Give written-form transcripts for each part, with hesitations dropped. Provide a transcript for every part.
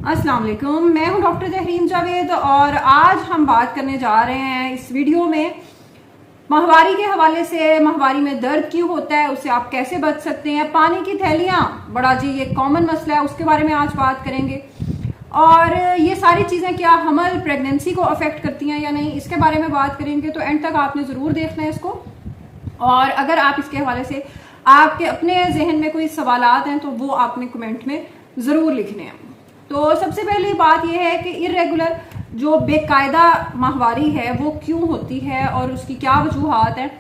अस्सलाम वालेकुम, मैं हूं डॉक्टर जहरीन जावेद और आज हम बात करने जा रहे हैं इस वीडियो में माहवारी के हवाले से। माहवारी में दर्द क्यों होता है, उससे आप कैसे बच सकते हैं। पानी की थैलियां, बड़ा जी ये कॉमन मसला है, उसके बारे में आज बात करेंगे। और ये सारी चीज़ें क्या हमल प्रेगनेंसी को अफेक्ट करती हैं या नहीं, इसके बारे में बात करेंगे। तो एंड तक आपने ज़रूर देखना है इसको। और अगर आप इसके हवाले से आपके अपने जहन में कोई सवालात हैं तो वो आपने कमेंट में ज़रूर लिखने हैं। तो सबसे पहली बात यह है कि इर्रेगुलर जो बेकायदा माहवारी है वो क्यों होती है और उसकी क्या वजूहात हैं।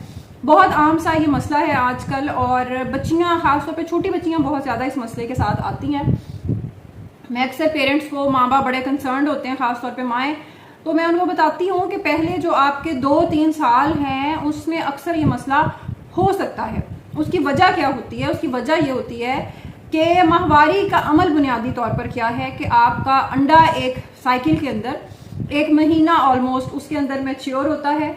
बहुत आम सा ये मसला है आजकल, और बच्चियां, खासतौर पे छोटी बच्चियां बहुत ज़्यादा इस मसले के साथ आती हैं। मैं अक्सर पेरेंट्स को, माँ बाप बड़े कंसर्न होते हैं, खासतौर पे माएँ, तो मैं उनको बताती हूँ कि पहले जो आपके 2-3 साल हैं उसमें अक्सर ये मसला हो सकता है। उसकी वजह क्या होती है? उसकी वजह ये होती है कि माहवारी का अमल बुनियादी तौर पर क्या है कि आपका अंडा एक साइकिल के अंदर 1 महीना ऑलमोस्ट उसके अंदर मैच्योर होता है,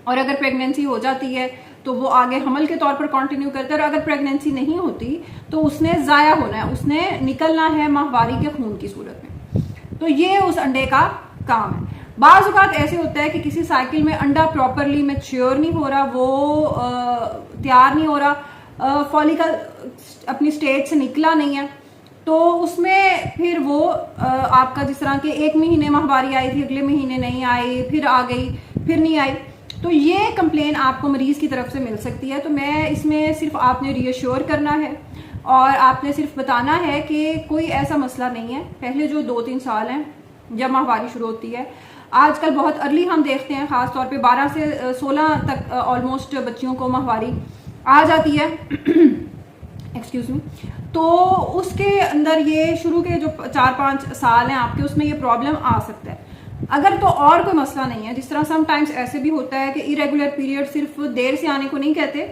और अगर प्रेगनेंसी हो जाती है तो वो आगे हमल के तौर पर कंटिन्यू करता है। और अगर प्रेगनेंसी नहीं होती तो उसने ज़ाया होना है, उसने निकलना है माहवारी के खून की सूरत में। तो ये उस अंडे का काम है। बाज़ औक़ात ऐसे होता है कि किसी साइकिल में अंडा प्रॉपरली मैच्योर नहीं हो रहा, वो तैयार नहीं हो रहा, फॉलिकल अपनी स्टेज से निकला नहीं है, तो उसमें फिर वो आपका जिस तरह के 1 महीने माहवारी आई थी, अगले महीने नहीं आई, फिर आ गई, फिर नहीं आई, तो ये कंप्लेन आपको मरीज़ की तरफ से मिल सकती है। तो मैं इसमें सिर्फ आपने रीअश्योर करना है और आपने सिर्फ बताना है कि कोई ऐसा मसला नहीं है। पहले जो 2-3 साल हैं जब माहवारी शुरू होती है, आजकल बहुत अर्ली हम देखते हैं, ख़ास तौर पे 12 से 16 तक ऑलमोस्ट बच्चियों को माहवारी आ जाती है एक्सक्यूज़ मी। तो उसके अंदर ये शुरू के जो 4-5 साल हैं आपके, उसमें ये प्रॉब्लम आ सकता है। अगर तो और कोई मसला नहीं है, जिस तरह समटाइम्स ऐसे भी होता है कि इरेगुलर पीरियड सिर्फ देर से आने को नहीं कहते,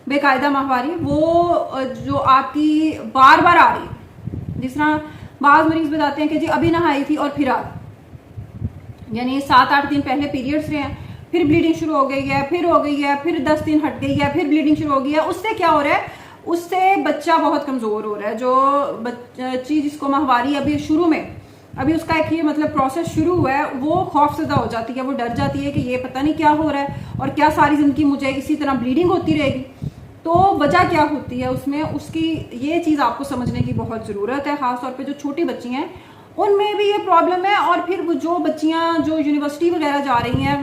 बेकायदा माहवारी वो जो आपकी बार बार आ रही है, जिस तरह बाज़ मरीज बताते हैं कि जी अभी नहाई थी और फिर आ गई, यानी 7-8 दिन पहले पीरियड्स रहे हैं, फिर ब्लीडिंग शुरू हो गई है, फिर हो गई है, फिर 10 दिन हट गई है, फिर ब्लीडिंग शुरू हो गई है। उससे क्या हो रहा है? उससे बच्चा बहुत कमज़ोर हो रहा है। जो बच्ची जिसको माहवारी अभी शुरू में, अभी उसका एक ये मतलब प्रोसेस शुरू हुआ है, वो खौफजदा हो जाती है, वो डर जाती है कि ये पता नहीं क्या हो रहा है और क्या सारी ज़िंदगी मुझे इसी तरह ब्लीडिंग होती रहेगी। तो वजह क्या होती है उसमें, उसकी ये चीज़ आपको समझने की बहुत ज़रूरत है। ख़ासतौर पर जो छोटी बच्ची हैं उनमें भी ये प्रॉब्लम है। और फिर वो जो बच्चियाँ जो यूनिवर्सिटी वगैरह जा रही हैं,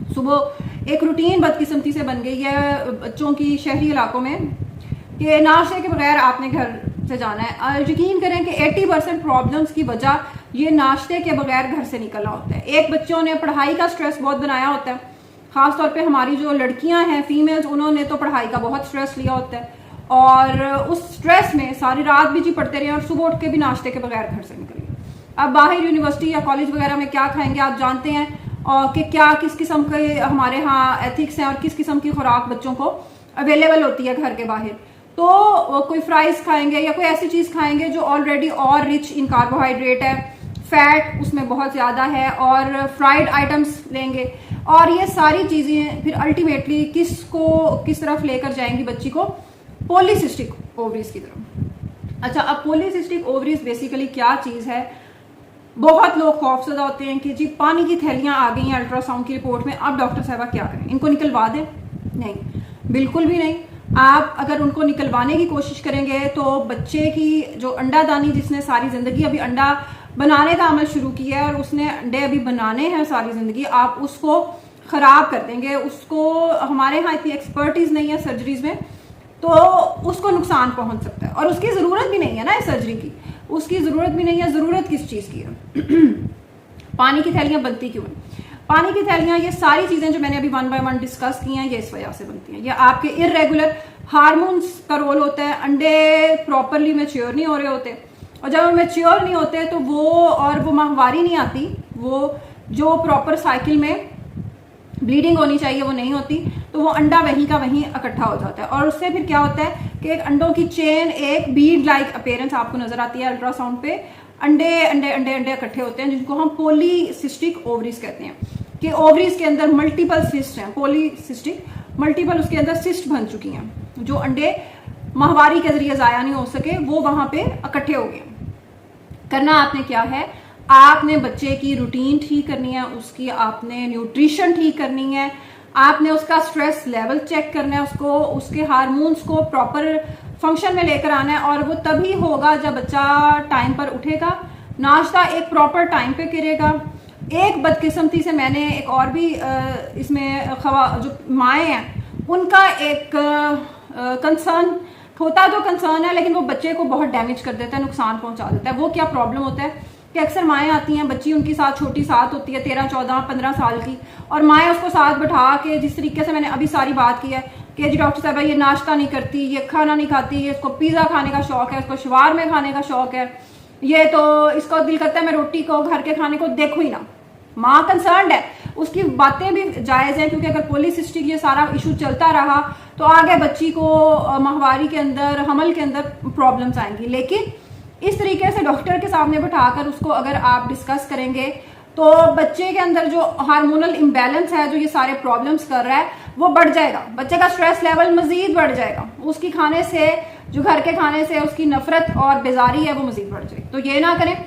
सुबह एक रूटीन बदकिस्मती से बन गई है बच्चों की शहरी इलाकों में कि नाश्ते के बगैर आपने घर से जाना है। यकीन करें कि 80% प्रॉब्लम्स की वजह ये नाश्ते के बगैर घर से निकलना होता है। एक, बच्चों ने पढ़ाई का स्ट्रेस बहुत बनाया होता है, ख़ासतौर पे हमारी जो लड़कियां हैं फीमेल्स, उन्होंने तो पढ़ाई का बहुत स्ट्रेस लिया होता है, और उस स्ट्रेस में सारी रात भी जी पढ़ते रहे और सुबह उठ के भी नाश्ते के बगैर घर से निकल गए। अब बाहर यूनिवर्सिटी या कॉलेज वगैरह में क्या खाएंगे आप जानते हैं, और कि क्या किस किस्म के हमारे यहाँ एथिक्स हैं और किस किस्म की खुराक बच्चों को अवेलेबल होती है घर के बाहर। तो कोई फ्राइज खाएंगे या कोई ऐसी चीज़ खाएंगे जो ऑलरेडी और रिच इन कार्बोहाइड्रेट है, फैट उसमें बहुत ज़्यादा है, और फ्राइड आइटम्स लेंगे, और ये सारी चीज़ें फिर अल्टीमेटली किस तरफ लेकर जाएंगी बच्ची को? पॉलीसिस्टिक ओवरीज की तरफ। अच्छा, अब पॉलीसिस्टिक ओवरीज बेसिकली क्या चीज़ है? बहुत लोग खौफजदा होते हैं कि जी पानी की थैलियां आ गई हैं अल्ट्रासाउंड की रिपोर्ट में, अब डॉक्टर साहबा क्या करें, इनको निकलवा दें? नहीं, बिल्कुल भी नहीं। आप अगर उनको निकलवाने की कोशिश करेंगे तो बच्चे की जो अंडादानी, जिसने सारी ज़िंदगी अभी अंडा बनाने का अमल शुरू किया है और उसने अंडे अभी बनाने हैं सारी ज़िंदगी, आप उसको ख़राब कर देंगे। उसको, हमारे यहाँ इतनी एक्सपर्टीज़ नहीं है सर्जरीज़ में, तो उसको नुकसान पहुँच सकता है। और उसकी ज़रूरत भी नहीं है ना इस सर्जरी की, उसकी ज़रूरत भी नहीं है। ज़रूरत किस चीज़ की है? पानी की थैलियाँ बनती क्यों हैं? पानी की थैलियाँ, ये सारी चीज़ें जो मैंने अभी 1 बाय 1 डिस्कस की हैं, ये इस वजह से बनती हैं। ये आपके इर्रेगुलर हार्मोन्स का रोल होता है। अंडे प्रॉपरली मैच्योर नहीं हो रहे होते, और जब मैच्योर नहीं होते तो वो माहवारी नहीं आती, वो जो प्रॉपर साइकिल में ब्लीडिंग होनी चाहिए वो नहीं होती, तो वो अंडा वहीं का वहीं इकट्ठा हो जाता है। और उससे फिर क्या होता है कि एक अंडों की चेन, एक बीड लाइक अपीयरेंस आपको नजर आती है अल्ट्रासाउंड पे। अंडे अंडे अंडे अंडे इकट्ठे होते हैं, जिनको हम पॉलीसिस्टिक ओवरीज कहते हैं, कि ओवरीज के अंदर मल्टीपल सिस्ट हैं, पॉलीसिस्टिक, मल्टीपल उसके अंदर सिस्ट बन चुकी हैं, जो अंडे माहवारी के जरिए जाया नहीं हो सके, वो वहां पे इकट्ठे हो गए। करना आपने क्या है, आपने बच्चे की रूटीन ठीक करनी है, उसकी आपने न्यूट्रिशन ठीक करनी है, आपने उसका स्ट्रेस लेवल चेक करना है, उसको उसके हार्मोन्स को प्रॉपर फंक्शन में लेकर आना है। और वो तभी होगा जब बच्चा टाइम पर उठेगा, नाश्ता एक प्रॉपर टाइम पे करेगा। एक बदकिस्मती से मैंने एक और भी इसमें जो माएँ हैं उनका एक कंसर्न होता, तो कंसर्न है लेकिन वो बच्चे को बहुत डैमेज कर देता है, नुकसान पहुंचा देता है। वो क्या प्रॉब्लम होता है कि अक्सर माएँ आती हैं, बच्ची उनकी साथ छोटी साथ होती है 13, 14, 15 साल की, और माएँ उसको साथ बैठा के जिस तरीके से मैंने अभी सारी बात की है कि जी डॉक्टर साहब ये नाश्ता नहीं करती, ये खाना नहीं खाती, ये इसको पिज़्ज़ा खाने का शौक है, इसको शवारमे खाने का शौक है, ये तो इसको दिल करता है मैं रोटी को घर के खाने को देखूँ ही ना। माँ कंसर्न है, उसकी बातें भी जायज़ हैं, क्योंकि अगर पॉलीसिस्टिक ये सारा इशू चलता रहा तो आगे बच्ची को माहवारी के अंदर, हमल के अंदर प्रॉब्लम्स आएंगी। लेकिन इस तरीके से डॉक्टर के सामने बैठाकर उसको अगर आप डिस्कस करेंगे तो बच्चे के अंदर जो हार्मोनल इम्बैलेंस है, जो ये सारे प्रॉब्लम्स कर रहा है, वो बढ़ जाएगा। बच्चे का स्ट्रेस लेवल मजीद बढ़ जाएगा, उसकी खाने से, जो घर के खाने से उसकी नफरत और बेजारी है वो मजीद बढ़ जाएगी। तो ये ना करें।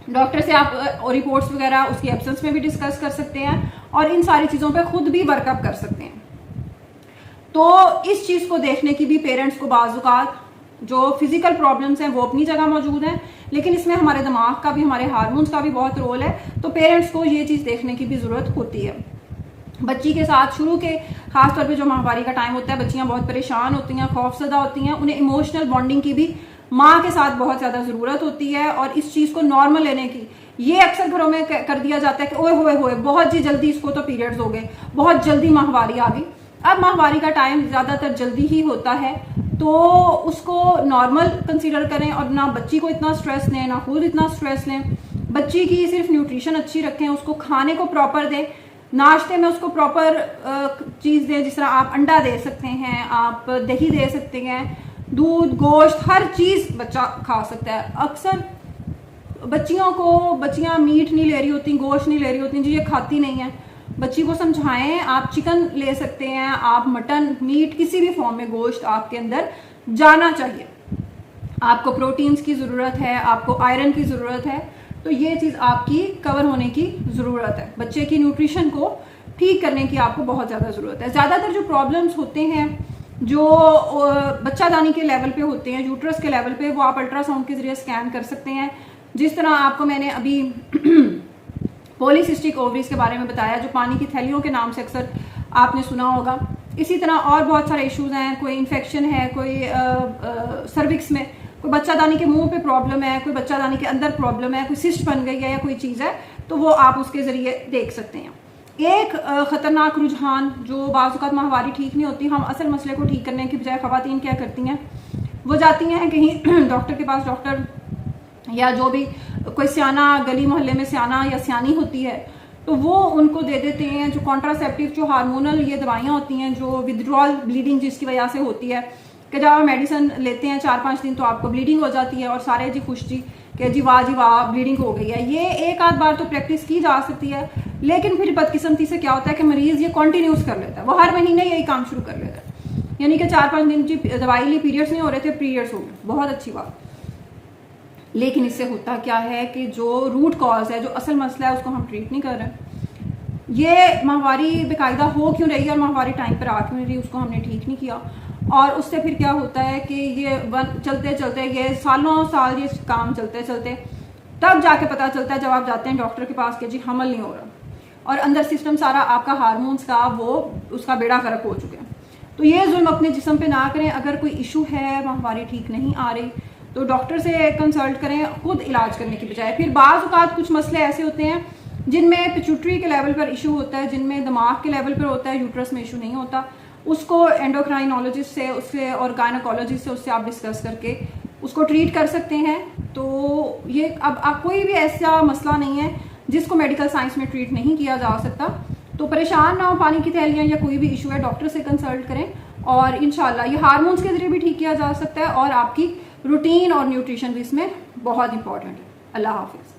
डॉक्टर से आप रिपोर्ट्स वगैरह उसकी एब्सेंस में भी डिस्कस कर सकते हैं और इन सारी चीज़ों पे खुद भी वर्कअप कर सकते हैं। तो इस चीज़ को देखने की भी पेरेंट्स को बाज़-औक़ात जो फिजिकल प्रॉब्लम्स हैं वो अपनी जगह मौजूद हैं, लेकिन इसमें हमारे दिमाग का भी, हमारे हार्मोन्स का भी बहुत रोल है। तो पेरेंट्स को ये चीज़ देखने की भी ज़रूरत होती है। बच्ची के साथ शुरू के खास तौर पे जो माहवारी का टाइम होता है, बच्चियां बहुत परेशान होती हैं, खौफजदा होती हैं, उन्हें इमोशनल बॉन्डिंग की भी माँ के साथ बहुत ज़्यादा ज़रूरत होती है। और इस चीज़ को नॉर्मल लेने की, ये अक्सर घरों में कर दिया जाता है कि ओए होए होए बहुत जी जल्दी इसको तो पीरियड्स हो गए, बहुत जल्दी माहवारी आ गई। अब माहवारी का टाइम ज़्यादातर जल्दी ही होता है, तो उसको नॉर्मल कंसीडर करें और ना बच्ची को इतना स्ट्रेस लें, ना खुद इतना स्ट्रेस लें। बच्ची की सिर्फ न्यूट्रिशन अच्छी रखें, उसको खाने को प्रॉपर दें, नाश्ते में उसको प्रॉपर चीज़ दें, जिस तरह आप अंडा दे सकते हैं, आप दही दे सकते हैं, दूध, गोश्त, हर चीज़ बच्चा खा सकता है। अक्सर बच्चियां मीट नहीं ले रही होती, गोश्त नहीं ले रही होती, जी ये खाती नहीं है। बच्ची को समझाएं, आप चिकन ले सकते हैं, आप मटन, मीट, किसी भी फॉर्म में गोश्त आपके अंदर जाना चाहिए। आपको प्रोटीन्स की ज़रूरत है, आपको आयरन की ज़रूरत है, तो ये चीज़ आपकी कवर होने की ज़रूरत है। बच्चे की न्यूट्रिशन को ठीक करने की आपको बहुत ज़्यादा ज़रूरत है। ज़्यादातर जो प्रॉब्लम्स होते हैं जो बच्चादानी के लेवल पे होते हैं, यूट्रस के लेवल पे, वो आप अल्ट्रासाउंड के ज़रिए स्कैन कर सकते हैं। जिस तरह आपको मैंने अभी पॉलीसिस्टिक ओवरीज के बारे में बताया, जो पानी की थैलियों के नाम से अक्सर आपने सुना होगा, इसी तरह और बहुत सारे इश्यूज हैं। कोई इन्फेक्शन है, कोई सर्विक्स में, कोई बच्चादानी के मुंह पे प्रॉब्लम है, कोई बच्चादानी के अंदर प्रॉब्लम है, कोई सिस्ट बन गई है या कोई चीज़ है, तो वो आप उसके ज़रिए देख सकते हैं। एक ख़तरनाक रुझान जो बाज़ औक़ात माहवारी ठीक नहीं होती, हम असल मसले को ठीक करने की बजाय ख़वातीन क्या करती हैं, वो जाती हैं कहीं डॉक्टर के पास, डॉक्टर या जो भी कोई सियाना, गली मोहल्ले में सियाना या सियानी होती है, तो वो उनको दे देते हैं जो कॉन्ट्रासेप्टिव, जो हार्मोनल ये दवाइयाँ होती हैं, जो विथड्रॉल ब्लीडिंग जिसकी वजह से होती है कि जब आप मेडिसिन लेते हैं 4-5 दिन तो आपको ब्लीडिंग हो जाती है और सारे जी खुश जी कि जी वाह ब्लीडिंग हो गई है। ये एक आध बार तो प्रैक्टिस की जा सकती है, लेकिन फिर बदकिस्मती से क्या होता है कि मरीज़ ये कॉन्टिन्यूस कर लेता है, वो हर महीने यही काम शुरू कर लेता है। यानी कि 4-5 दिन की दवाई ली, पीरियड्स नहीं हो रहे थे, पीरियड्स हो गए, बहुत अच्छी बात। लेकिन इससे होता क्या है कि जो रूट कॉज है, जो असल मसला है, उसको हम ट्रीट नहीं कर रहे। ये माहवारी बेकायदा हो क्यों रही है और माहवारी टाइम पर आ क्यों नहीं रही, उसको हमने ठीक नहीं किया। और उससे फिर क्या होता है कि ये चलते चलते ये सालों साल ये काम चलते चलते तब जाके पता चलता है जब आप जाते हैं डॉक्टर के पास कि जी हमल नहीं हो रहा और अंदर सिस्टम सारा आपका हार्मोन्स का वो उसका बेड़ा गर्क हो चुके हैं। तो ये जुल्म अपने जिस्म पे ना करें। अगर कोई इशू है, माहवारी ठीक नहीं आ रही, तो डॉक्टर से कंसल्ट करें खुद इलाज करने की बजाय। फिर बाज़ औक़ात कुछ मसले ऐसे होते हैं जिनमें पिट्यूटरी के लेवल पर इशू होता है, जिनमें दिमाग के लेवल पर होता है, यूट्रस में इशू नहीं होता। उसको एंडोक्राइनोलॉजिस्ट से उससे और गायनोकोलॉजिस्ट से उससे आप डिस्कस करके उसको ट्रीट कर सकते हैं। तो ये अब आप कोई भी ऐसा मसला नहीं है जिसको मेडिकल साइंस में ट्रीट नहीं किया जा सकता। तो परेशान ना हो, पानी की थैलियाँ या कोई भी इशू है डॉक्टर से कंसल्ट करें और इंशाल्लाह ये हार्मोन्स के जरिए भी ठीक किया जा सकता है और आपकी रूटीन और न्यूट्रिशन भी इसमें बहुत इंपॉर्टेंट है। अल्लाह हाफिज़।